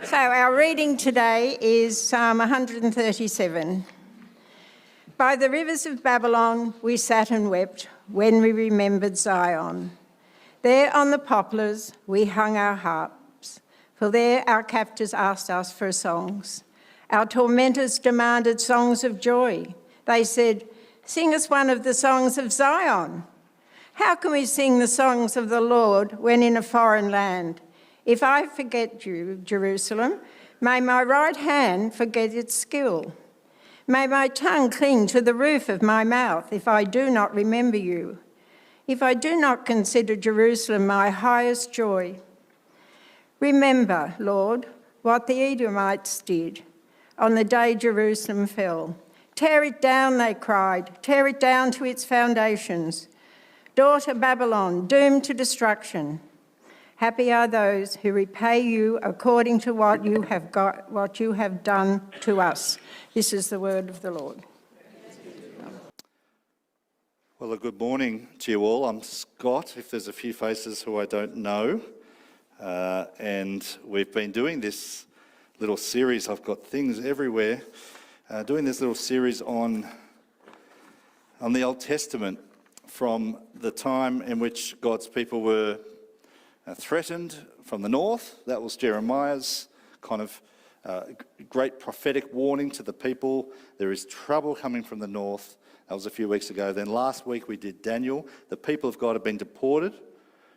So our reading today is Psalm 137. By the rivers of Babylon we sat and wept when we remembered Zion. There on the poplars we hung our harps, for there our captors asked us for songs. Our tormentors demanded songs of joy. They said, "Sing us one of the songs of Zion." How can we sing the songs of the Lord when in a foreign land? If I forget you, Jerusalem, may my right hand forget its skill. May my tongue cling to the roof of my mouth if I do not remember you, if I do not consider Jerusalem my highest joy. Remember, Lord, what the Edomites did on the day Jerusalem fell. Tear it down, they cried, tear it down to its foundations. Daughter Babylon, doomed to destruction. Happy are those who repay you according to what you have done to us. This is the word of the Lord. Well, a good morning to you all. I'm Scott, if there's a few faces who I don't know. And we've been doing this little series. I've got things everywhere. Doing this little series on the Old Testament from the time in which God's people were threatened from the north. That was Jeremiah's kind of great prophetic warning to the people. There is trouble coming from the north. That was a few weeks ago. Then last week we did Daniel. The people of God have been deported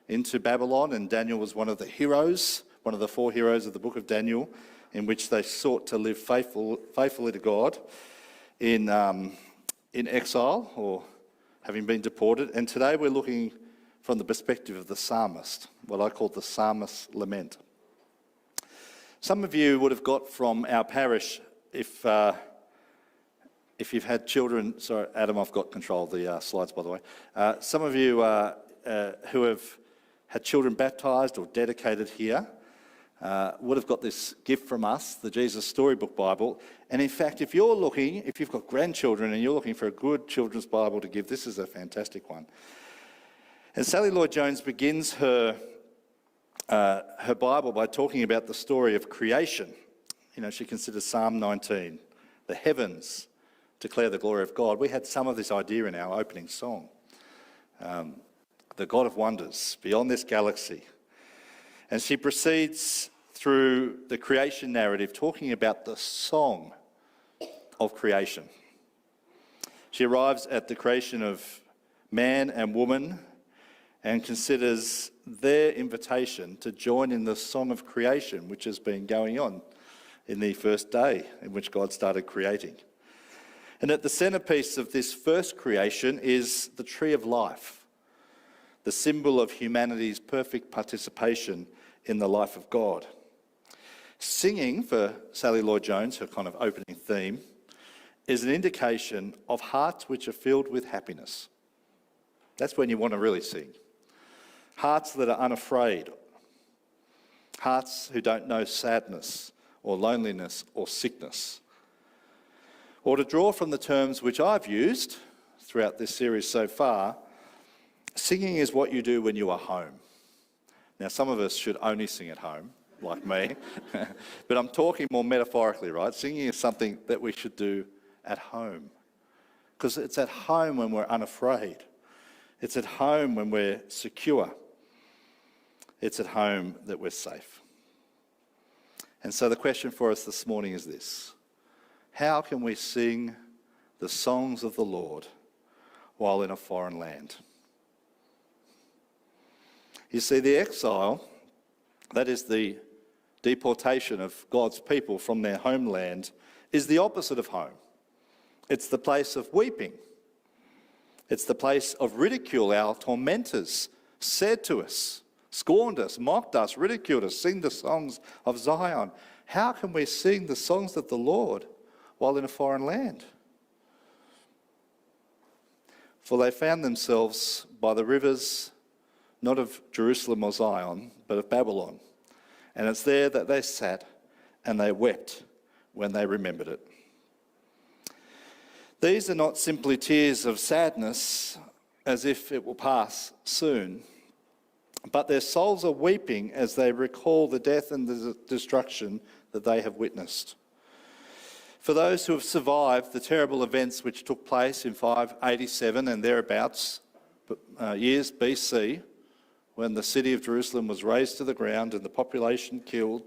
into Babylon, and Daniel was one of the heroes, one of the four heroes of the book of Daniel, in which they sought to live faithfully to God in exile or having been deported. And today we're looking from the perspective of the psalmist, what I call the psalmist's lament. Some of you would have got from our parish, if you've had children, sorry Adam, I've got control of the slides by the way. Some of you who have had children baptised or dedicated here would have got this gift from us, the Jesus Storybook Bible. And in fact, if you've got grandchildren and you're looking for a good children's Bible to give, this is a fantastic one. And Sally Lloyd-Jones begins her Bible by talking about the story of creation. You know, she considers Psalm 19, the heavens declare the glory of God. We had some of this idea in our opening song. The God of wonders, beyond this galaxy. And she proceeds through the creation narrative talking about the song of creation. She arrives at the creation of man and woman and considers their invitation to join in the song of creation, which has been going on in the first day in which God started creating. And at the centerpiece of this first creation is the tree of life, the symbol of humanity's perfect participation in the life of God. Singing, for Sally Lloyd-Jones, her kind of opening theme, is an indication of hearts which are filled with happiness. That's when you want to really sing. Hearts that are unafraid. Hearts who don't know sadness or loneliness or sickness. Or to draw from the terms which I've used throughout this series so far, singing is what you do when you are home. Now, some of us should only sing at home, like me, but I'm talking more metaphorically, right? Singing is something that we should do at home, because it's at home when we're unafraid. It's at home when we're secure. It's at home that we're safe. And so the question for us this morning is this: how can we sing the songs of the Lord while in a foreign land? You see, the exile, that is the deportation of God's people from their homeland, is the opposite of home. It's the place of weeping. It's the place of ridicule. Our tormentors said to us, scorned us, mocked us, ridiculed us, sing the songs of Zion. How can we sing the songs of the Lord while in a foreign land? For they found themselves by the rivers, not of Jerusalem or Zion, but of Babylon. And it's there that they sat and they wept when they remembered it. These are not simply tears of sadness as if it will pass soon. but their souls are weeping as they recall the death and the destruction that they have witnessed. For those who have survived the terrible events which took place in 587 and thereabouts, years BC, when the city of Jerusalem was razed to the ground and the population killed,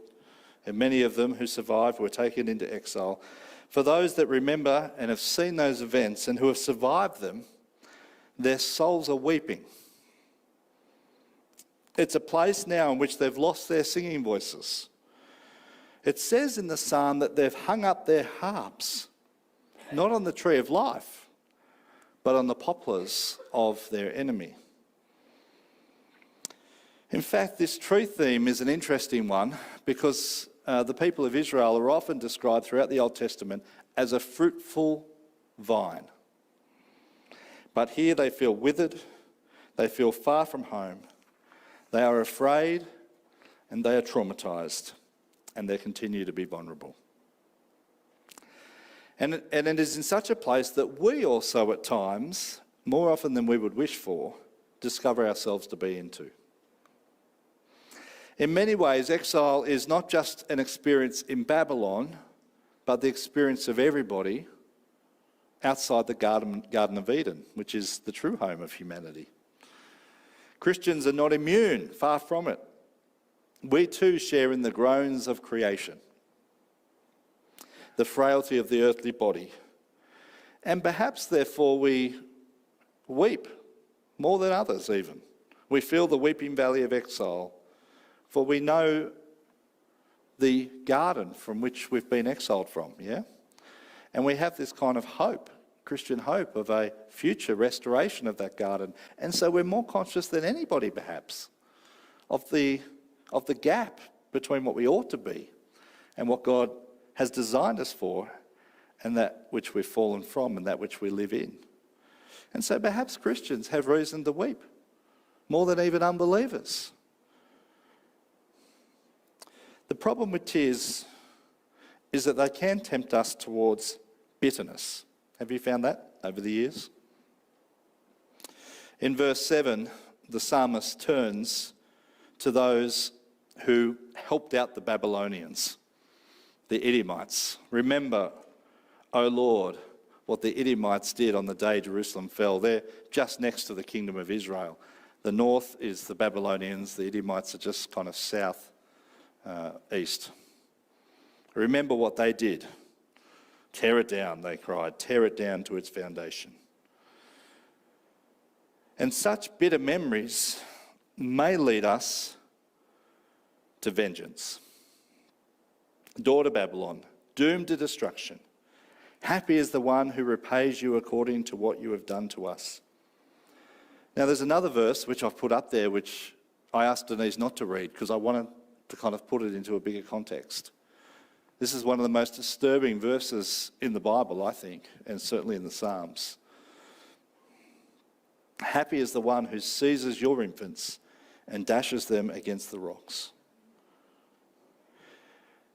and many of them who survived were taken into exile. For those that remember and have seen those events and who have survived them, their souls are weeping. It's a place now in which they've lost their singing voices. It says in the psalm that they've hung up their harps, not on the tree of life, but on the poplars of their enemy. In fact, this tree theme is an interesting one because the people of Israel are often described throughout the Old Testament as a fruitful vine. But here they feel withered, they feel far from home, they are afraid and they are traumatised, and they continue to be vulnerable. And it is in such a place that we also at times, more often than we would wish for, discover ourselves to be into. In many ways, exile is not just an experience in Babylon, but the experience of everybody outside the Garden of Eden, which is the true home of humanity. Christians are not immune, far from it. We too share in the groans of creation, the frailty of the earthly body, and perhaps therefore we weep more than others even. We feel the weeping valley of exile, for we know the garden from which we've been exiled from, yeah? And we have this kind of hope, Christian hope, of a future restoration of that garden. And so we're more conscious than anybody, perhaps, of the gap between what we ought to be and what God has designed us for, and that which we've fallen from and that which we live in. And so perhaps Christians have reason to weep, more than even unbelievers. The problem with tears is that they can tempt us towards bitterness. Have you found that over the years? In verse 7, the psalmist turns to those who helped out the Babylonians, the Edomites. Remember, O Lord, what the Edomites did on the day Jerusalem fell. They're just next to the kingdom of Israel. The north is the Babylonians, the Edomites are just kind of south east. Remember what they did. Tear it down, they cried. Tear it down to its foundation. And such bitter memories may lead us to vengeance. Daughter Babylon, doomed to destruction. Happy is the one who repays you according to what you have done to us. Now there's another verse which I've put up there which I asked Denise not to read because I wanted to kind of put it into a bigger context. This is one of the most disturbing verses in the Bible, I think, and certainly in the Psalms. Happy is the one who seizes your infants and dashes them against the rocks.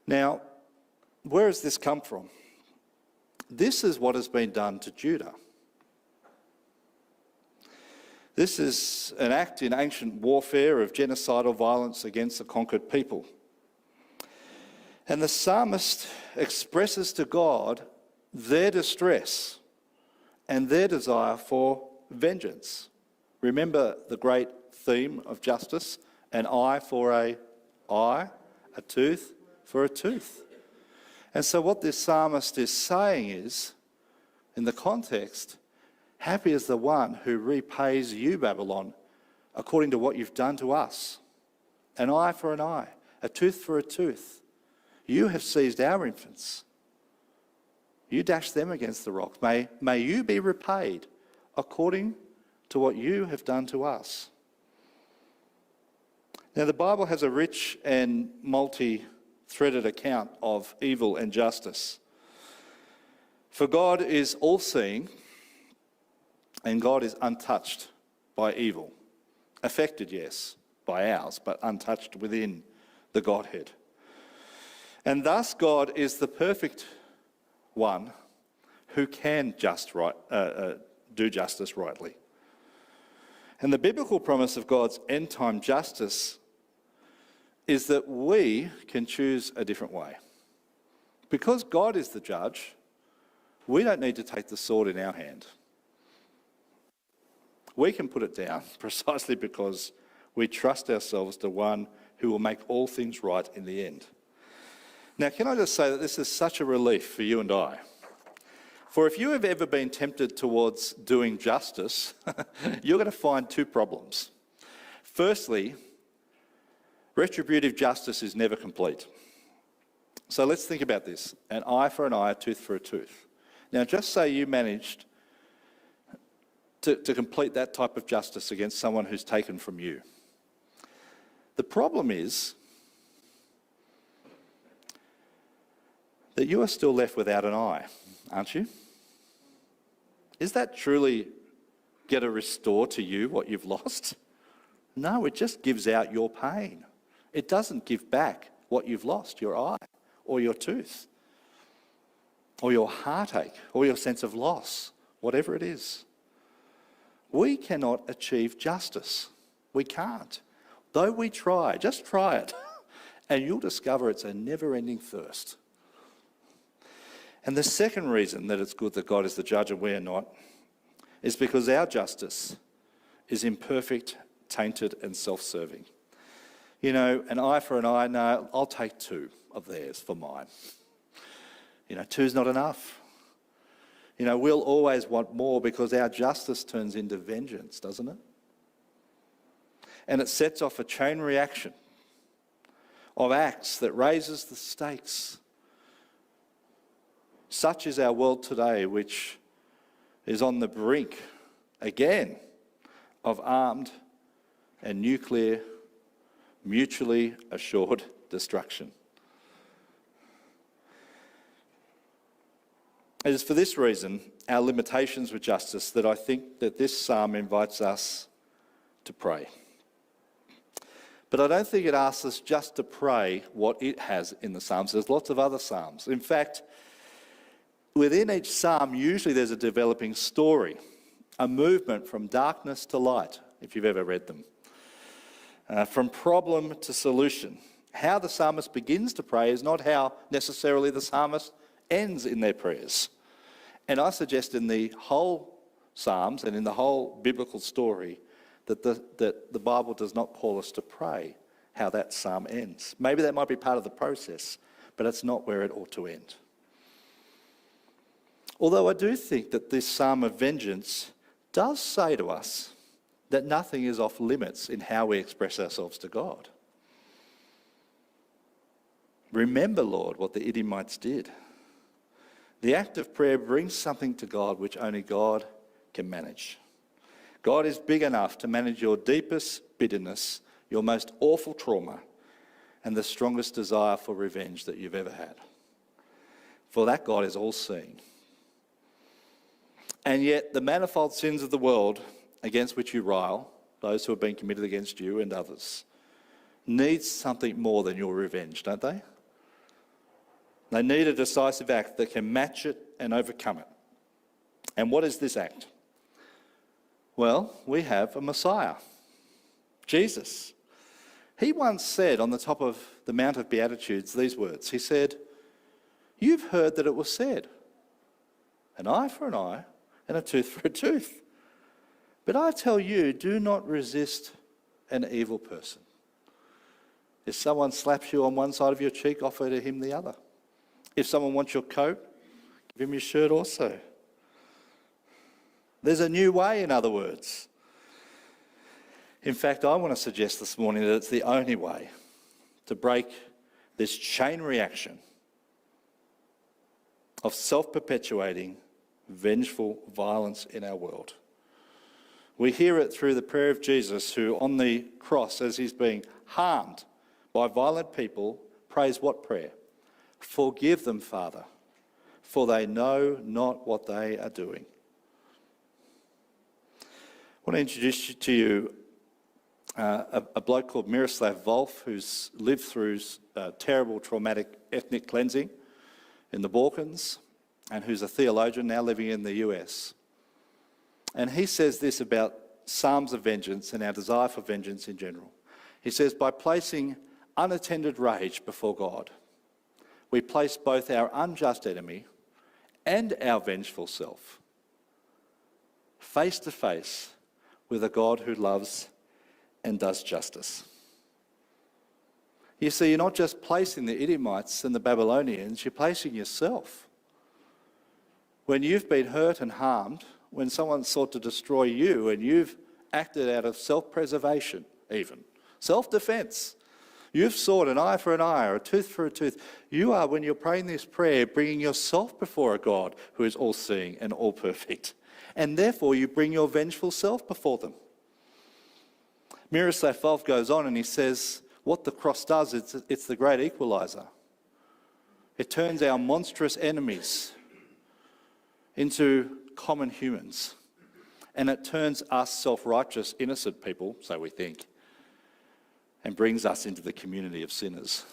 Now, where has this come from? This is what has been done to Judah. This is an act in ancient warfare of genocidal violence against a conquered people. And the psalmist expresses to God their distress and their desire for vengeance. Remember the great theme of justice, an eye for an eye, a tooth for a tooth. And so what this psalmist is saying is, in the context, happy is the one who repays you, Babylon, according to what you've done to us. An eye for an eye, a tooth for a tooth. You have seized our infants. You dashed them against the rocks. May you be repaid according to what you have done to us. Now, the Bible has a rich and multi-threaded account of evil and justice. For God is all-seeing, and God is untouched by evil. Affected, yes, by ours, but untouched within the Godhead. And thus God is the perfect one who can do justice rightly. And the biblical promise of God's end-time justice is that we can choose a different way. Because God is the judge, we don't need to take the sword in our hand. We can put it down precisely because we trust ourselves to one who will make all things right in the end. Now, can I just say that this is such a relief for you and I? For if you have ever been tempted towards doing justice, you're going to find two problems. Firstly, retributive justice is never complete. So let's think about this. An eye for an eye, a tooth for a tooth. Now, just say you managed to complete that type of justice against someone who's taken from you. The problem is that you are still left without an eye, aren't you? Is that truly going to restore to you what you've lost? No, it just gives out your pain. It doesn't give back what you've lost, your eye or your tooth or your heartache or your sense of loss, whatever it is. We cannot achieve justice. We can't. Though we try, just try it, and you'll discover it's a never-ending thirst. And the second reason that it's good that God is the judge and we are not is because our justice is imperfect, tainted, and self-serving. You know, an eye for an eye, no, I'll take two of theirs for mine. You know, two's not enough. You know, we'll always want more because our justice turns into vengeance, doesn't it? And it sets off a chain reaction of acts that raises the stakes. Such is our world today, which is on the brink, again, of armed and nuclear, mutually assured destruction. It is for this reason, our limitations with justice, that I think that this psalm invites us to pray. But I don't think it asks us just to pray what it has in the Psalms. There's lots of other Psalms. In fact, within each Psalm, usually there's a developing story, a movement from darkness to light, if you've ever read them, from problem to solution. How the psalmist begins to pray is not how necessarily the psalmist ends in their prayers. And I suggest in the whole Psalms and in the whole biblical story that the Bible does not call us to pray how that psalm ends. Maybe that might be part of the process, but it's not where it ought to end. Although I do think that this psalm of vengeance does say to us that nothing is off limits in how we express ourselves to God. Remember, Lord, what the Edomites did. The act of prayer brings something to God which only God can manage. God is big enough to manage your deepest bitterness, your most awful trauma, and the strongest desire for revenge that you've ever had. For that God is all-seeing. And yet the manifold sins of the world against which you rile, those who have been committed against you and others, need something more than your revenge, don't they? They need a decisive act that can match it and overcome it. And what is this act? Well, we have a Messiah, Jesus. He once said on the top of the Mount of Beatitudes these words. He said, "You've heard that it was said, an eye for an eye and a tooth for a tooth. But I tell you, do not resist an evil person. If someone slaps you on one side of your cheek, offer to him the other. If someone wants your coat, give him your shirt also." There's a new way, in other words. In fact, I want to suggest this morning that it's the only way to break this chain reaction of self-perpetuating, vengeful violence in our world. We hear it through the prayer of Jesus, who on the cross, as he's being harmed by violent people, prays what prayer? "Forgive them, Father, for they know not what they are doing." I want to introduce to you a bloke called Miroslav Volf, who's lived through terrible traumatic ethnic cleansing in the Balkans, and who's a theologian now living in the US. And he says this about psalms of vengeance and our desire for vengeance in general. He says, by placing unattended rage before God, we place both our unjust enemy and our vengeful self face to face with a God who loves and does justice. You see, you're not just placing the Edomites and the Babylonians, you're placing yourself. When you've been hurt and harmed, when someone sought to destroy you and you've acted out of self-preservation even, self-defense, you've sought an eye for an eye or a tooth for a tooth. You are, when you're praying this prayer, bringing yourself before a God who is all-seeing and all-perfect. And therefore you bring your vengeful self before them. Miroslav Volf goes on and he says, what the cross does, it's the great equaliser. It turns our monstrous enemies into common humans. And it turns us self-righteous, innocent people, so we think, and brings us into the community of sinners.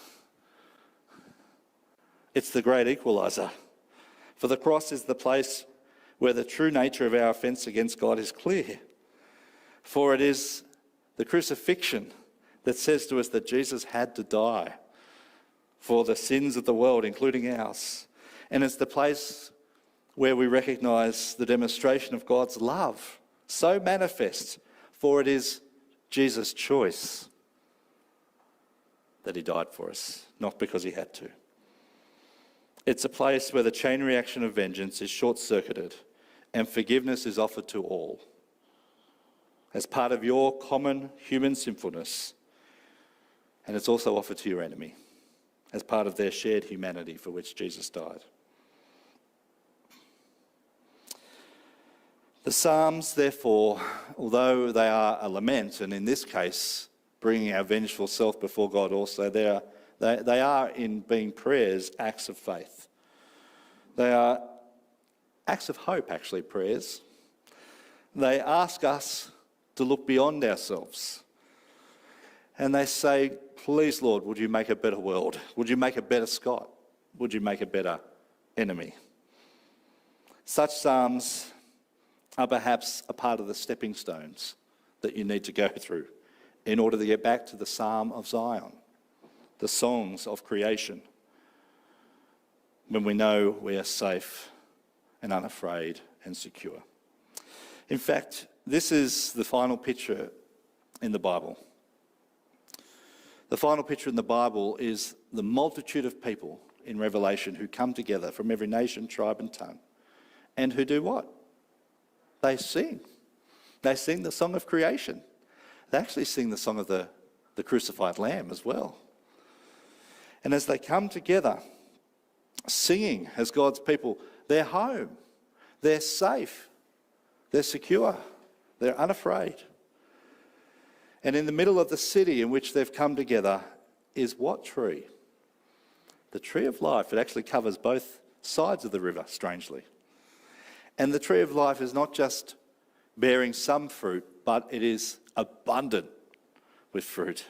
It's the great equaliser. For the cross is the place where the true nature of our offence against God is clear. For it is the crucifixion that says to us that Jesus had to die for the sins of the world, including ours. And it's the place where we recognise the demonstration of God's love, so manifest, for it is Jesus' choice that he died for us, not because he had to. It's a place where the chain reaction of vengeance is short-circuited and forgiveness is offered to all. As part of your common human sinfulness, and it's also offered to your enemy as part of their shared humanity for which Jesus died. The Psalms, therefore, although they are a lament, and in this case, bringing our vengeful self before God also, they are, in being prayers, acts of faith. They are acts of hope, actually, prayers. They ask us to look beyond ourselves. And they say, please, Lord, would you make a better world? Would you make a better Scott? Would you make a better enemy? Such psalms are perhaps a part of the stepping stones that you need to go through in order to get back to the Psalm of Zion, the songs of creation, when we know we are safe and unafraid and secure. In fact, this is the final picture in the Bible. The final picture in the Bible is the multitude of people in Revelation who come together from every nation, tribe and tongue, and who do what? They sing. They sing the song of creation. They actually sing the song of the crucified Lamb as well. And as they come together, singing as God's people, they're home, they're safe, they're secure, they're unafraid. And in the middle of the city in which they've come together is what tree? The tree of life. It actually covers both sides of the river, strangely. And the tree of life is not just bearing some fruit, but it is abundant with fruit.